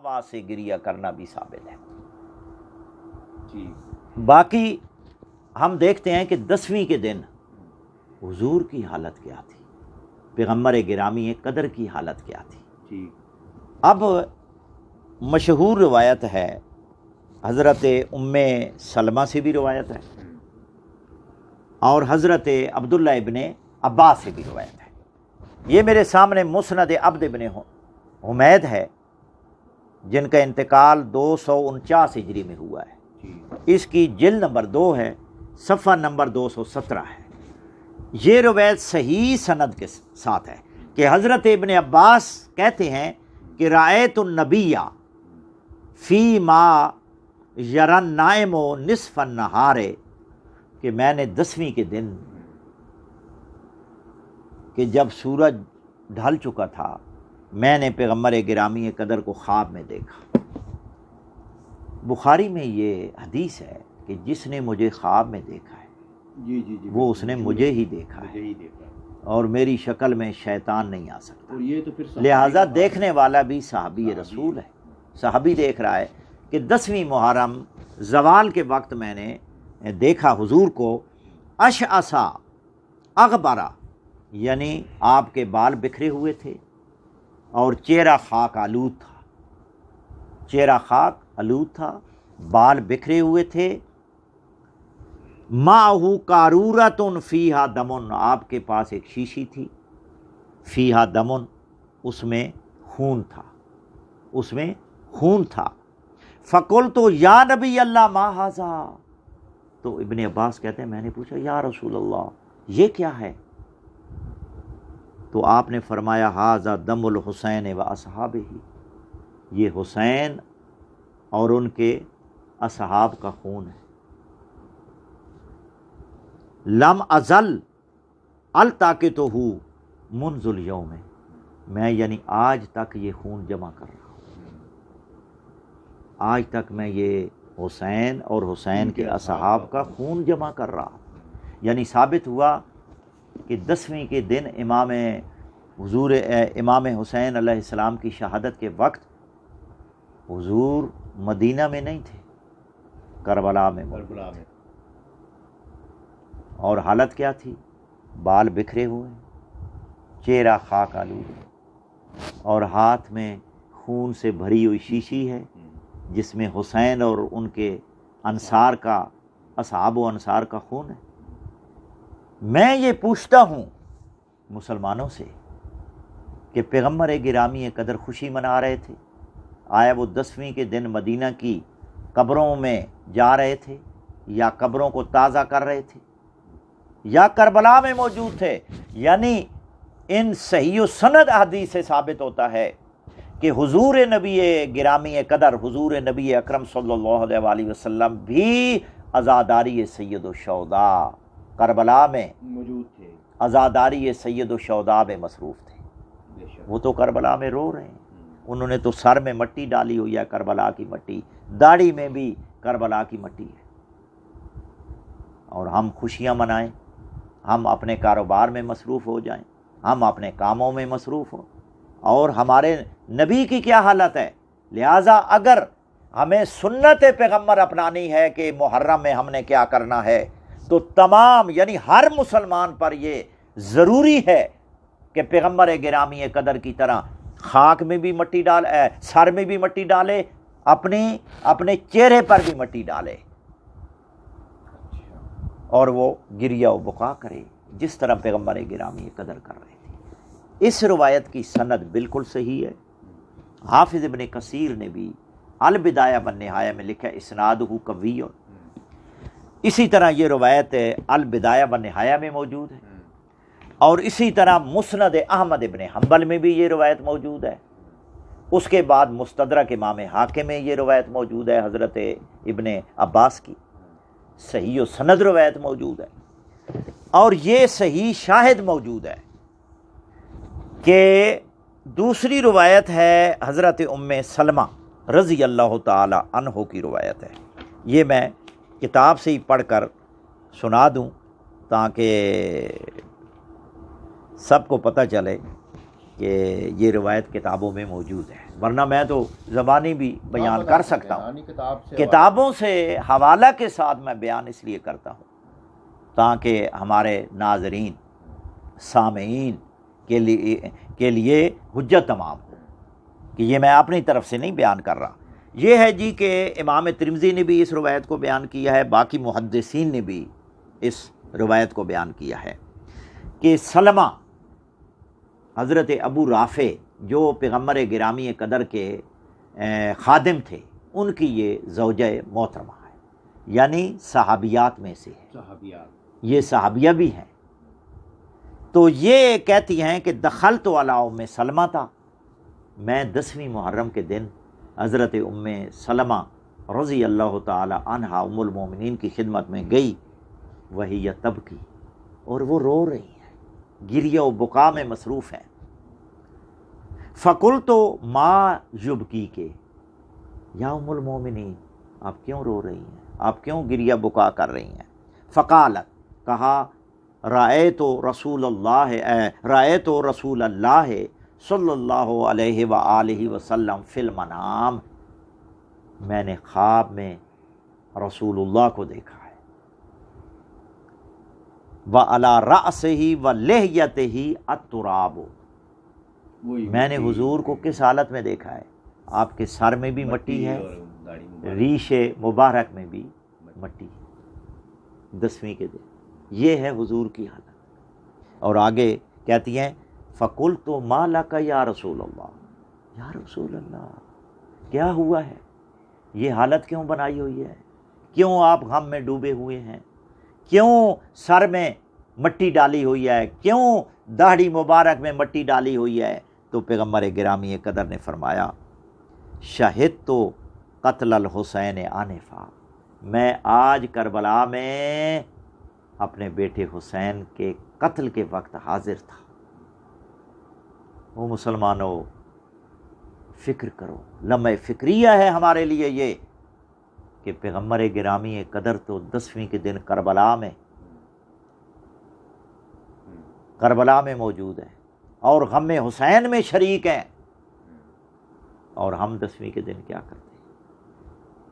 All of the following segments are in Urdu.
آواز سے گریہ کرنا بھی ثابت ہے۔ جی باقی ہم دیکھتے ہیں کہ 10ویں کے دن حضور کی حالت کیا تھی، پیغمبر گرامی قدر کی حالت کیا تھی۔ جی اب مشہور روایت ہے، حضرت ام سلمہ سے بھی روایت ہے اور حضرت عبداللہ ابن عباس سے بھی روایت ہے۔ یہ میرے سامنے مسند عبد ابن حمید ہے، جن کا انتقال 249 ہجری میں ہوا ہے۔ جی اس کی جلد نمبر 2 ہے، صفحہ نمبر 217 ہے۔ یہ روایت صحیح سند کے ساتھ ہے کہ حضرت ابن عباس کہتے ہیں کہ رأیت النبی فی ما یرن نائم و نصف النہار، کہ میں نے 10ویں کے دن کہ جب سورج ڈھل چکا تھا، میں نے پیغمبر گرامی قدر کو خواب میں دیکھا۔ بخاری میں یہ حدیث ہے کہ جس نے مجھے خواب میں دیکھا ہے جی جی جی وہ اس نے مجھے ہی دیکھا ہے، ہی دیکھا۔ اور میری شکل میں شیطان نہیں آ سکتا۔ اور یہ تو پھر صحابی لہٰذا کا بات دیکھنے والا بھی صحابی رسول ہے۔ صحابی دیکھ رہا ہے کہ 10ویں محرم زوال کے وقت میں نے دیکھا حضور کو، اشعثا اغبرا، یعنی آپ کے بال بکھرے ہوئے تھے اور چہرہ خاک آلود تھا، چہرہ خاک آلود تھا، بال بکھرے ہوئے تھے، معہ قارورۃ فیہا دمن، آپ کے پاس ایک شیشی تھی، فیہا دمن، اس میں خون تھا، اس میں خون تھا۔ فقلت یا نبی اللہ ما ھذا، تو ابن عباس کہتے ہیں میں نے پوچھا یا رسول اللہ یہ کیا ہے؟ تو آپ نے فرمایا ھذا دم الحسین و اصحابہ، یہ حسین اور ان کے اصحاب کا خون ہے۔ لم ازل التاقطہ منذ اليوم، میں یعنی آج تک یہ خون جمع کر رہا ہوں، آج تک میں یہ حسین اور حسین کے اصحاب کا خون جمع کر رہا ہوں۔ یعنی ثابت ہوا کہ 10ویں کے دن امام حسین علیہ السلام کی شہادت کے وقت حضور مدینہ میں نہیں تھے، کربلا میں موجود کربلا تھے۔ میں اور حالت کیا تھی؟ بال بکھرے ہوئے، چہرہ خاک آلود، اور ہاتھ میں خون سے بھری ہوئی شیشی ہے جس میں حسین اور ان کے انصار کا، اصحاب و انصار کا خون ہے۔ میں یہ پوچھتا ہوں مسلمانوں سے کہ پیغمبر گرامی قدر خوشی منا رہے تھے، آیا وہ 10ویں کے دن مدینہ کی قبروں میں جا رہے تھے، یا قبروں کو تازہ کر رہے تھے، یا کربلا میں موجود تھے؟ یعنی ان صحیح و سند حدیث سے ثابت ہوتا ہے کہ حضور نبی گرامی قدر، حضور نبی اکرم صلی اللہ علیہ وآلہ وسلم بھی عزاداری سید الشہداء کربلا میں، موجود تھے۔ عزاداری سید الشہداء میں مصروف تھے۔ بے شک۔ وہ تو کربلا میں رو رہے ہیں، انہوں نے تو سر میں مٹی ڈالی ہوئی ہے، کربلا کی مٹی، داڑھی میں بھی کربلا کی مٹی ہے۔ اور ہم خوشیاں منائیں، ہم اپنے کاروبار میں مصروف ہو جائیں، ہم اپنے کاموں میں مصروف ہوں، اور ہمارے نبی کی کیا حالت ہے؟ لہٰذا اگر ہمیں سنت پیغمبر اپنانی ہے کہ محرم میں ہم نے کیا کرنا ہے، تو تمام یعنی ہر مسلمان پر یہ ضروری ہے کہ پیغمبر گرامی قدر کی طرح خاک میں بھی مٹی ڈالے، سر میں بھی مٹی ڈالے، اپنے چہرے پر بھی مٹی ڈالے، اور وہ گریہ و بقا کرے جس طرح پیغمبر گرامی قدر کر رہے تھے۔ اس روایت کی سند بالکل صحیح ہے۔ حافظ ابن کثیر نے بھی البدایہ والنہایہ میں لکھا اسنادہ قوی، اسی طرح یہ روایت البدایہ والنہایہ میں موجود ہے، اور اسی طرح مسند احمد ابن حنبل میں بھی یہ روایت موجود ہے۔ اس کے بعد مستدرک امام حاکم میں یہ روایت موجود ہے، حضرت ابن عباس کی صحیح و سند روایت موجود ہے۔ اور یہ صحیح شاہد موجود ہے کہ دوسری روایت ہے حضرت ام سلمہ رضی اللہ تعالی عنہ کی روایت ہے۔ یہ میں کتاب سے ہی پڑھ کر سنا دوں تاکہ سب کو پتہ چلے کہ یہ روایت کتابوں میں موجود ہے۔ ورنہ میں تو زبانی بھی بیان کر سکتا ہوں، کتاب سے کتابوں سے حوالہ کے ساتھ میں بیان اس لیے کرتا ہوں تاکہ ہمارے ناظرین سامعین کے لیے حجت تمام ہو کہ یہ میں اپنی طرف سے نہیں بیان کر رہا۔ یہ ہے جی کہ امام ترمذی نے بھی اس روایت کو بیان کیا ہے، باقی محدثین نے بھی اس روایت کو بیان کیا ہے کہ سلمہ حضرت ابو رافع جو پیغمبر گرامی قدر کے خادم تھے، ان کی یہ زوجہ محترمہ ہے، یعنی صحابیات میں سے ہے، صحابیات، یہ صحابیہ بھی ہیں۔ تو یہ کہتی ہیں کہ دخلت علی ام سلمہ تھا، میں 10ویں محرم کے دن حضرت ام سلمہ رضی اللہ تعالی عنہا ام المومنین کی خدمت میں گئی، وہی تبکی، اور وہ رو رہی ہیں، گریہ و بکا میں مصروف ہیں۔ فقلت ما یبکی کے، یا ام المومنین آپ کیوں رو رہی ہیں، آپ کیوں گریہ بکا کر رہی ہیں؟ فقالت، کہا رأیت رسول اللہ صلی اللہ علیہ وآلہ وسلم فی المنام، میں نے خواب میں رسول اللہ کو دیکھا ہے، وعلی رأسہ ولحیتہ التراب، میں نے حضور کو کس حالت میں دیکھا ہے؟ آپ کے سر میں بھی مٹی ہے، ریش مبارک میں بھی مٹی ہے، 10ویں کے دن یہ ہے حضور کی حالت۔ اور آگے کہتی ہیں فقلت ما لک یا رسول اللہ، یا رسول اللہ کیا ہوا ہے، یہ حالت کیوں بنائی ہوئی ہے، کیوں آپ غم میں ڈوبے ہوئے ہیں، کیوں سر میں مٹی ڈالی ہوئی ہے، کیوں داڑھی مبارک میں مٹی ڈالی ہوئی ہے؟ تو پیغمبر گرامی قدر نے فرمایا شہدت قتل الحسین آنفا، میں آج کربلا میں اپنے بیٹے حسین کے قتل کے وقت حاضر تھا۔ وہ مسلمانوں فکر کرو، لمحہ فکریہ ہے ہمارے لیے یہ کہ پیغمبر گرامی قدر تو 10ویں کے دن کربلا میں موجود ہیں اور غم حسین میں شریک ہیں، اور ہم 10ویں کے دن کیا کرتے ہیں؟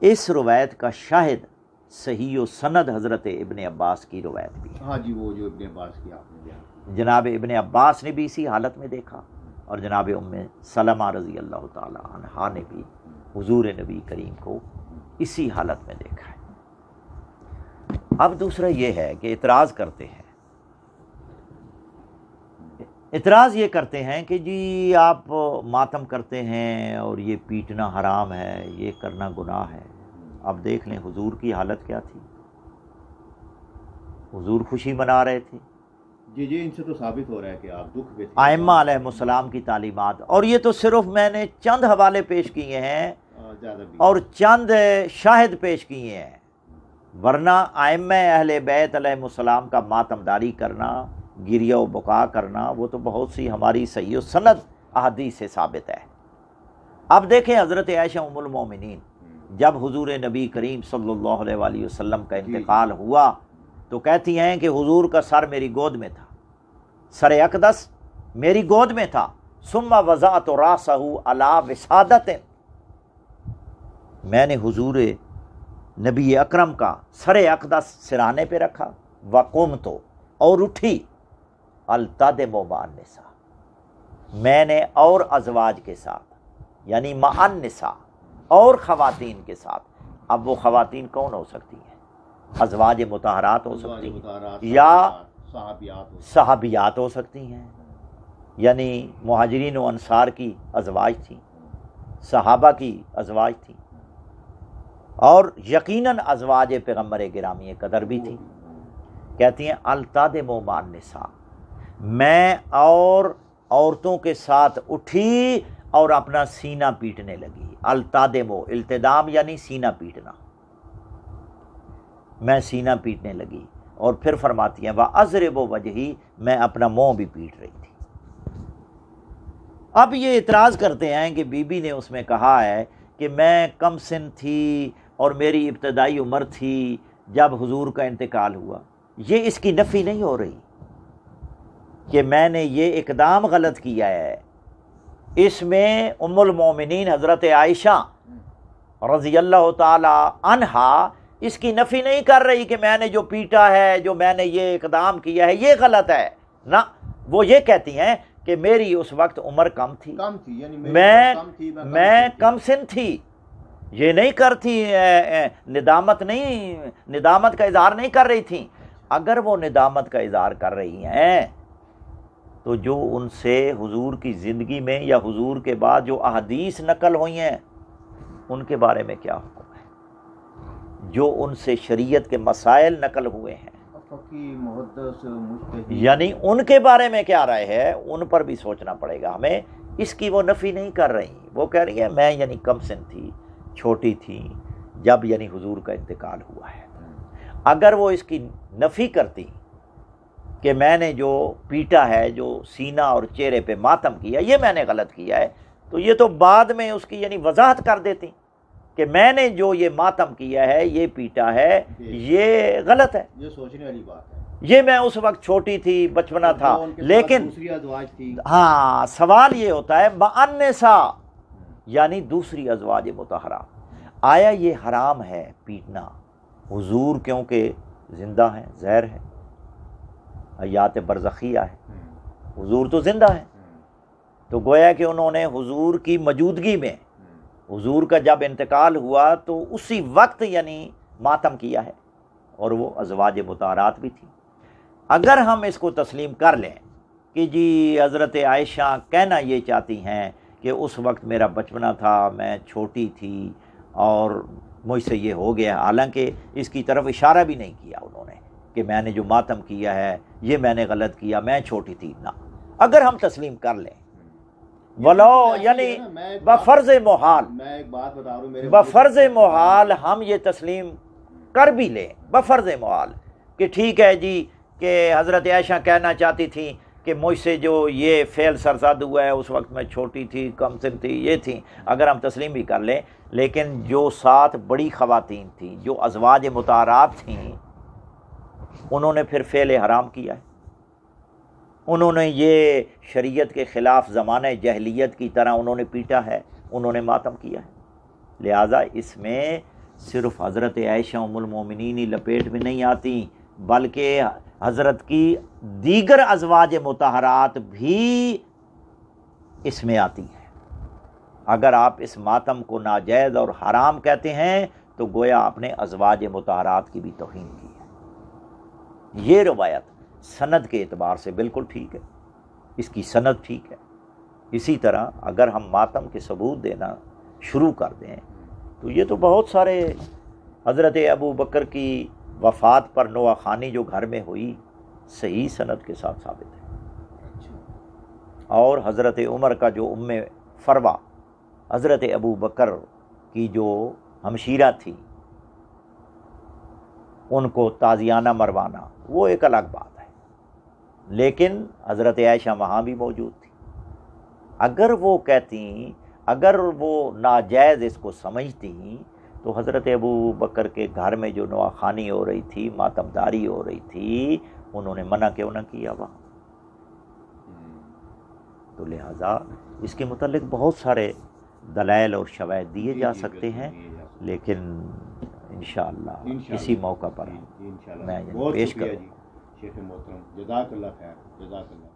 اس روایت کا شاہد صحیح و سند حضرت ابن عباس کی روایت بھی ہے۔ ہاں جی، وہ جو ابن عباس کی آپ نے بیان، جناب ابن عباس نے بھی اسی حالت میں دیکھا، اور جناب ام سلمہ رضی اللہ تعالی عنہا نے بھی حضور نبی کریم کو اسی حالت میں دیکھا ہے۔ اب دوسرا یہ ہے کہ اعتراض کرتے ہیں، اعتراض یہ کرتے ہیں کہ جی آپ ماتم کرتے ہیں اور یہ پیٹنا حرام ہے، یہ کرنا گناہ ہے۔ اب دیکھ لیں حضور کی حالت کیا تھی، حضور خوشی منا رہے تھے۔ جی ان سے تو ثابت ہو رہا ہے کہ آپ دکھ میں تھے، ائمہ علیہ السلام کی تعلیمات، اور یہ تو صرف میں نے چند حوالے پیش کیے ہیں زیادہ بھی، اور چند شاہد پیش کیے ہیں، ورنہ ائمہ اہل بیت علیہ السلام کا ماتمداری کرنا، گریہ و بکا کرنا، وہ تو بہت سی ہماری صحیح و سند احادیث سے ثابت ہے۔ اب دیکھیں حضرت عائشہ ام المومنین جب حضور نبی کریم صلی اللہ علیہ وآلہ وسلم کا انتقال ہوا تو کہتی ہیں کہ حضور کا سر میری گود میں تھا، سر اقدس میری گود میں تھا، ثم وضعت راسہ علی وسادۃ، میں نے حضور نبی اکرم کا سر اقدس سرانے پہ رکھا، وقمت، اور اٹھی، التدم مع النساء، میں نے اور ازواج کے ساتھ، یعنی مع النساء، اور خواتین کے ساتھ۔ اب وہ خواتین کون ہو سکتی ہیں؟ ازواج مطہرات ہو سکتی ہیں، یا صحابیات ہو سکتی ہیں، یعنی مہاجرین و انصار کی ازواج تھیں، صحابہ کی ازواج تھیں، اور یقیناً ازواج پیغمبر گرامی قدر بھی تھیں۔ کہتی ہیں التدم مع النساء، میں اور عورتوں کے ساتھ اٹھی اور اپنا سینہ پیٹنے لگی۔ التدم، التدام یعنی سینہ پیٹنا، میں سینہ پیٹنے لگی، اور پھر فرماتی ہیں وَأَضْرِبُ وَجْهِي، میں اپنا منہ بھی پیٹ رہی تھی۔ اب یہ اعتراض کرتے ہیں کہ بی بی نے اس میں کہا ہے کہ میں کم سن تھی اور میری ابتدائی عمر تھی جب حضور کا انتقال ہوا۔ یہ اس کی نفی نہیں ہو رہی کہ میں نے یہ اقدام غلط کیا ہے، اس میں ام المومنین حضرت عائشہ رضی اللہ تعالی عنہا اس کی نفی نہیں کر رہی کہ میں نے جو پیٹا ہے، جو میں نے یہ اقدام کیا ہے یہ غلط ہے، نہ، وہ یہ کہتی ہیں کہ میری اس وقت عمر کم تھی، یعنی میں کم سن تھی، یہ نہیں کرتی، ندامت کا اظہار نہیں کر رہی تھی۔ اگر وہ ندامت کا اظہار کر رہی ہیں تو جو ان سے حضور کی زندگی میں یا حضور کے بعد جو احادیث نقل ہوئی ہیں ان کے بارے میں کیا حکم ہے؟ جو ان سے شریعت کے مسائل نقل ہوئے ہیں محدث مجتہد، یعنی ان کے بارے میں کیا رائے ہے، ان پر بھی سوچنا پڑے گا ہمیں۔ اس کی وہ نفی نہیں کر رہی، وہ کہہ رہی ہے میں یعنی کم سن تھی، چھوٹی تھی جب یعنی حضور کا انتقال ہوا ہے۔ اگر وہ اس کی نفی کرتی کہ میں نے جو پیٹا ہے، جو سینہ اور چہرے پہ ماتم کیا، یہ میں نے غلط کیا ہے، تو یہ تو بعد میں اس کی یعنی وضاحت کر دیتی کہ میں نے جو یہ ماتم کیا ہے، یہ پیٹا ہے، یہ غلط ہے۔ یہ سوچنے والی بات ہے، یہ میں اس وقت چھوٹی تھی، بچپنا تھا، لیکن دوسری ازواج تھی۔ ہاں سوال یہ ہوتا ہے بأنسا یعنی دوسری ازواج مطہرہ، آیا یہ حرام ہے پیٹنا؟ حضور کیونکہ زندہ ہیں، زہر ہے، حیات برزخیہ ہے، حضور تو زندہ ہے، تو گویا کہ انہوں نے حضور کی موجودگی میں، حضور کا جب انتقال ہوا تو اسی وقت یعنی ماتم کیا ہے، اور وہ ازواج مطہرات بھی تھی۔ اگر ہم اس کو تسلیم کر لیں کہ جی حضرت عائشہ کہنا یہ چاہتی ہیں کہ اس وقت میرا بچپنا تھا، میں چھوٹی تھی اور مجھ سے یہ ہو گیا، حالانکہ اس کی طرف اشارہ بھی نہیں کیا انہوں نے کہ میں نے جو ماتم کیا ہے یہ میں نے غلط کیا، میں چھوٹی تھی، نہ۔ اگر ہم تسلیم کر لیں ولو یعنی بفرض محال، میں ایک بات بتا رہا ہوں، میرے بفرض محال ہم یہ تسلیم کر بھی لیں، بفرض محال کہ ٹھیک ہے جی کہ حضرت عائشہ کہنا چاہتی تھیں کہ مجھ سے جو یہ فعل سرزد ہوا ہے اس وقت میں چھوٹی تھی، کم سن تھی، یہ تھی، اگر ہم تسلیم بھی کر لیں، لیکن جو 7 بڑی خواتین تھیں جو ازواج مطہرات تھیں، انہوں نے پھر فعل حرام کیا ہے، انہوں نے یہ شریعت کے خلاف زمانہ جاہلیت کی طرح انہوں نے پیٹا ہے، انہوں نے ماتم کیا ہے، لہٰذا اس میں صرف حضرت عائشہ ام المومنین ہی لپیٹ میں نہیں آتی، بلکہ حضرت کی دیگر ازواج مطہرات بھی اس میں آتی ہیں۔ اگر آپ اس ماتم کو ناجائز اور حرام کہتے ہیں تو گویا آپ نے ازواج مطہرات کی بھی توہین کی ہے۔ یہ روایت سند کے اعتبار سے بالکل ٹھیک ہے، اس کی سند ٹھیک ہے۔ اسی طرح اگر ہم ماتم کے ثبوت دینا شروع کر دیں تو یہ تو بہت سارے، حضرت ابو بکر کی وفات پر نوح خوانی جو گھر میں ہوئی صحیح سند کے ساتھ ثابت ہے، اور حضرت عمر کا جو ام فروہ حضرت ابو بکر کی جو ہمشیرہ تھی، ان کو تازیانہ مروانا وہ ایک الگ بات ہے، لیکن حضرت عائشہ وہاں بھی موجود تھی۔ اگر وہ کہتی، اگر وہ ناجائز اس کو سمجھتی تو حضرت ابو بکر کے گھر میں جو نوح خوانی ہو رہی تھی، ماتم داری ہو رہی تھی، انہوں نے منع کیوں نہ کیا وہاں؟ تو لہٰذا اس کے متعلق بہت سارے دلائل اور شواہد دیے جا سکتے ہیں، لیکن انشاءاللہ اسی موقع پر میں پیش کروں۔ شیخ محترم، جزاک اللہ خیر، جزاک اللہ۔